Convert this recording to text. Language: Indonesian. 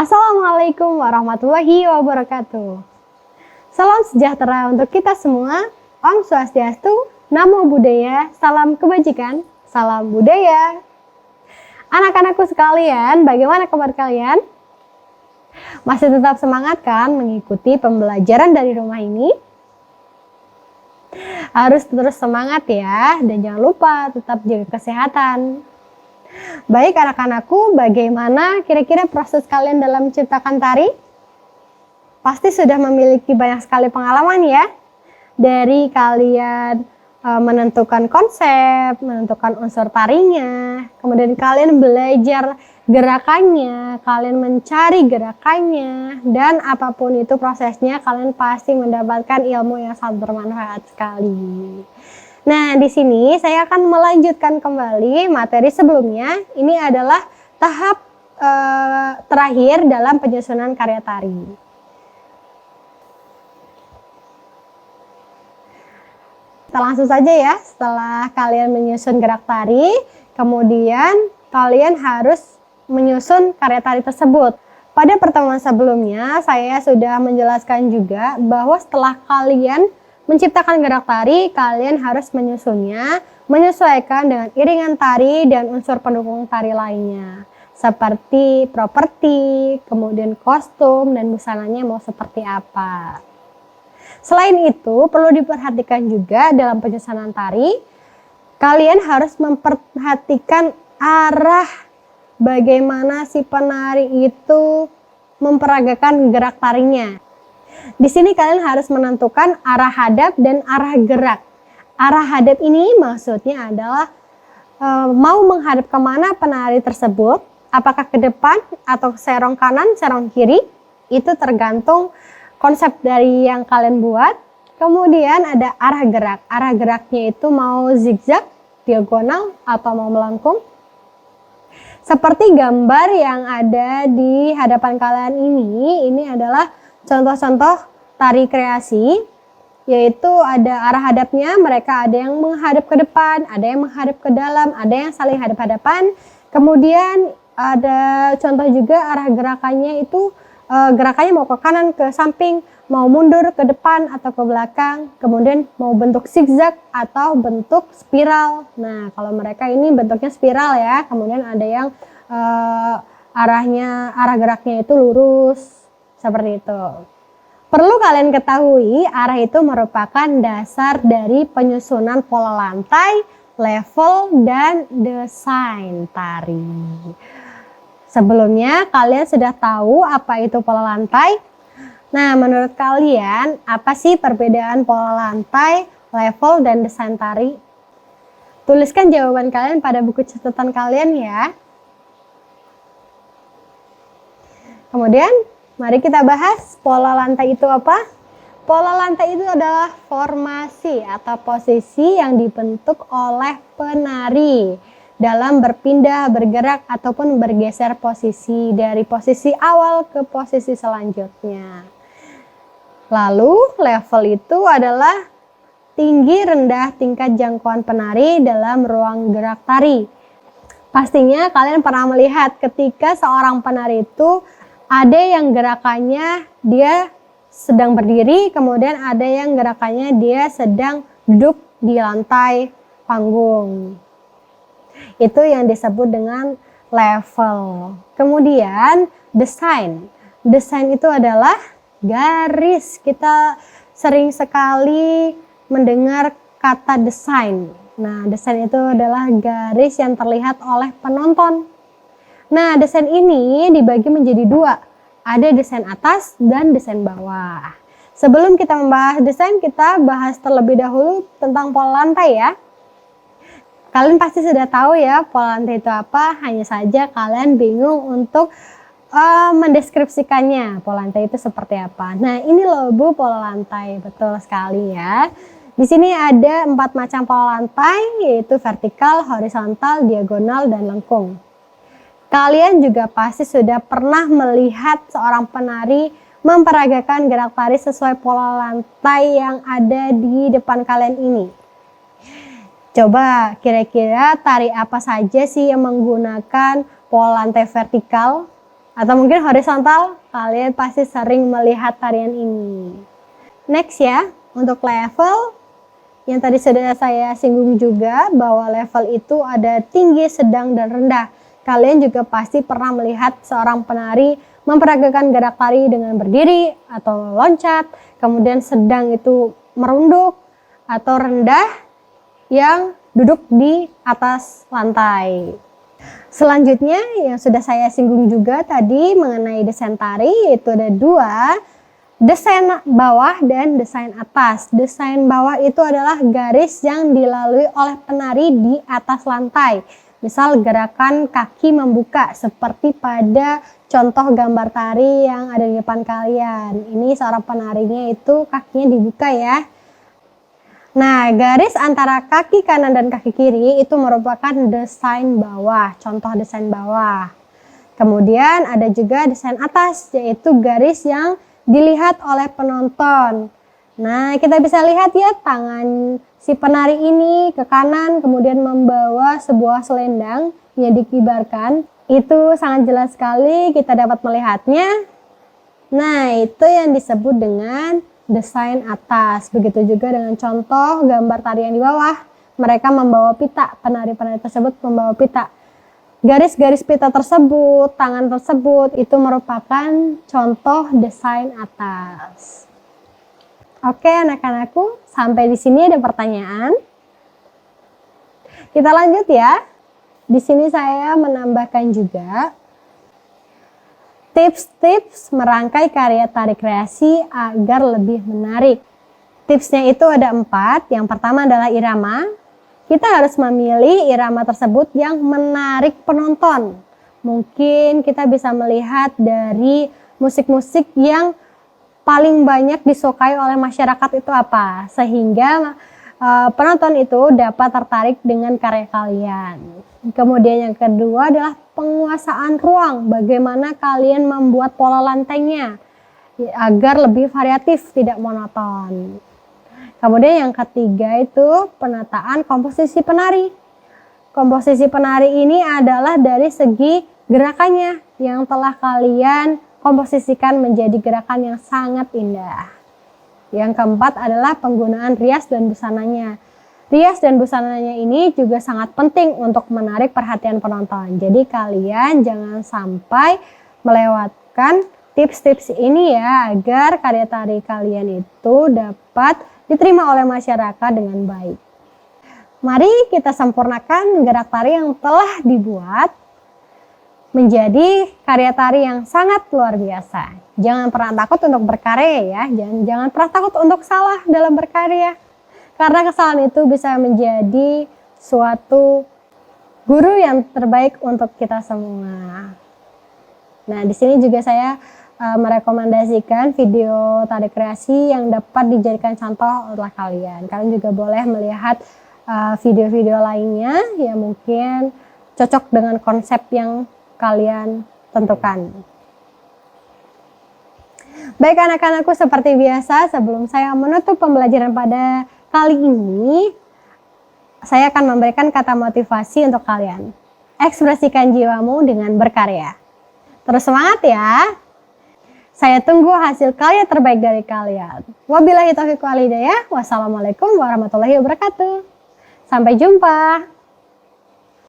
Assalamualaikum warahmatullahi wabarakatuh. Salam sejahtera untuk kita semua. Om Swastiastu, Namo Buddhaya, salam kebajikan, salam budaya. Anak-anakku sekalian, bagaimana kabar kalian? Masih tetap semangat kan mengikuti pembelajaran dari rumah ini? Harus terus semangat ya, dan jangan lupa tetap jaga kesehatan. Baik anak-anakku, bagaimana kira-kira proses kalian dalam menciptakan tari? Pasti sudah memiliki banyak sekali pengalaman ya. Dari kalian menentukan konsep, menentukan unsur tarinya, kemudian kalian belajar gerakannya, kalian mencari gerakannya, dan apapun itu prosesnya, kalian pasti mendapatkan ilmu yang sangat bermanfaat sekali. Nah, di sini saya akan melanjutkan kembali materi sebelumnya. Ini adalah tahap terakhir dalam penyusunan karya tari. Kita langsung saja ya, setelah kalian menyusun gerak tari, kemudian kalian harus menyusun karya tari tersebut. Pada pertemuan sebelumnya, saya sudah menjelaskan juga bahwa setelah kalian menciptakan gerak tari, kalian harus menyusunnya, menyesuaikan dengan iringan tari dan unsur pendukung tari lainnya. Seperti properti, kemudian kostum, dan busananya mau seperti apa. Selain itu, perlu diperhatikan juga dalam penyusunan tari, kalian harus memperhatikan arah bagaimana si penari itu memperagakan gerak tarinya. Di sini kalian harus menentukan arah hadap dan arah gerak. Arah hadap ini maksudnya adalah mau menghadap kemana penari tersebut, apakah ke depan atau serong kanan, serong kiri, itu tergantung konsep dari yang kalian buat. Kemudian ada arah gerak. Arah geraknya itu mau zigzag, diagonal, atau mau melengkung. Seperti gambar yang ada di hadapan kalian ini adalah contoh-contoh tari kreasi, yaitu ada arah hadapnya, mereka ada yang menghadap ke depan, ada yang menghadap ke dalam, ada yang saling hadap-hadapan. Kemudian ada contoh juga arah gerakannya itu gerakannya mau ke kanan, ke samping, mau mundur ke depan atau ke belakang, kemudian mau bentuk zigzag atau bentuk spiral. Nah, kalau mereka ini bentuknya spiral ya, kemudian ada yang arah geraknya itu lurus, seperti itu. Perlu kalian ketahui, arah itu merupakan dasar dari penyusunan pola lantai, level, dan desain tari. Sebelumnya kalian sudah tahu apa itu pola lantai? Nah, menurut kalian apa sih perbedaan pola lantai, level, dan desain tari? Tuliskan jawaban kalian pada buku catatan kalian ya. Kemudian, mari kita bahas pola lantai itu apa? Pola lantai itu adalah formasi atau posisi yang dibentuk oleh penari dalam berpindah, bergerak, ataupun bergeser posisi dari posisi awal ke posisi selanjutnya. Lalu level itu adalah tinggi rendah tingkat jangkauan penari dalam ruang gerak tari. Pastinya kalian pernah melihat ketika seorang penari itu ada yang gerakannya dia sedang berdiri, kemudian ada yang gerakannya dia sedang duduk di lantai panggung. Itu yang disebut dengan level. Kemudian desain. Desain itu adalah garis. Kita sering sekali mendengar kata desain. Nah, desain itu adalah garis yang terlihat oleh penonton. Nah, desain ini dibagi menjadi dua. Ada desain atas dan desain bawah. Sebelum kita membahas desain, kita bahas terlebih dahulu tentang pola lantai ya. Kalian pasti sudah tahu ya pola lantai itu apa, hanya saja kalian bingung untuk mendeskripsikannya. Pola lantai itu seperti apa. Nah, ini loh Bu pola lantai, betul sekali ya. Di sini ada 4 macam pola lantai, yaitu vertikal, horizontal, diagonal, dan lengkung. Kalian juga pasti sudah pernah melihat seorang penari memperagakan gerak tari sesuai pola lantai yang ada di depan kalian ini. Coba kira-kira tari apa saja sih yang menggunakan pola lantai vertikal? Atau mungkin horizontal, kalian pasti sering melihat tarian ini. Next ya, untuk level yang tadi sudah saya singgung juga bahwa level itu ada tinggi, sedang, dan rendah. Kalian juga pasti pernah melihat seorang penari memperagakan gerak tari dengan berdiri atau loncat, kemudian sedang itu merunduk, atau rendah yang duduk di atas lantai. Selanjutnya yang sudah saya singgung juga tadi mengenai desain tari, itu ada dua, desain bawah dan desain atas. Desain bawah itu adalah garis yang dilalui oleh penari di atas lantai. Misal gerakan kaki membuka seperti pada contoh gambar tari yang ada di depan kalian. Ini seorang penarinya itu kakinya dibuka ya. Nah, garis antara kaki kanan dan kaki kiri itu merupakan desain bawah, contoh desain bawah. Kemudian ada juga desain atas, yaitu garis yang dilihat oleh penonton. Nah, kita bisa lihat ya tangan si penari ini ke kanan, kemudian membawa sebuah selendang yang dikibarkan. Itu sangat jelas sekali kita dapat melihatnya. Nah, itu yang disebut dengan desain atas. Begitu juga dengan contoh gambar tarian di bawah. Mereka membawa pita, penari-penari tersebut membawa pita. Garis-garis pita tersebut, tangan tersebut itu merupakan contoh desain atas. Oke anak-anakku, sampai di sini ada pertanyaan. Kita lanjut ya. Di sini saya menambahkan juga tips-tips merangkai karya tari kreasi agar lebih menarik. Tipsnya itu ada 4. Yang pertama adalah irama. Kita harus memilih irama tersebut yang menarik penonton. Mungkin kita bisa melihat dari musik-musik yang paling banyak disukai oleh masyarakat itu apa. Sehingga penonton itu dapat tertarik dengan karya kalian. Kemudian yang kedua adalah penguasaan ruang. Bagaimana kalian membuat pola lantainya agar lebih variatif, tidak monoton. Kemudian yang ketiga itu penataan komposisi penari. Komposisi penari ini adalah dari segi gerakannya yang telah kalian komposisikan menjadi gerakan yang sangat indah. Yang keempat adalah penggunaan rias dan busananya. Rias dan busananya ini juga sangat penting untuk menarik perhatian penonton. Jadi kalian jangan sampai melewatkan tips-tips ini ya, agar karya tari kalian itu dapat diterima oleh masyarakat dengan baik. Mari kita sempurnakan gerak tari yang telah dibuat menjadi karya tari yang sangat luar biasa. Jangan pernah takut untuk berkarya ya, jangan pernah takut untuk salah dalam berkarya. Karena kesalahan itu bisa menjadi suatu guru yang terbaik untuk kita semua. Nah, di sini juga saya merekomendasikan video tari kreasi yang dapat dijadikan contoh oleh kalian. Kalian juga boleh melihat video-video lainnya yang mungkin cocok dengan konsep yang kalian tentukan. Baik anak-anakku, seperti biasa sebelum saya menutup pembelajaran pada kali ini, saya akan memberikan kata motivasi untuk kalian. Ekspresikan jiwamu dengan berkarya. Terus semangat ya. Saya tunggu hasil karya terbaik dari kalian. Wabillahi taufiq wal hidayah. Wassalamualaikum warahmatullahi wabarakatuh. Sampai jumpa.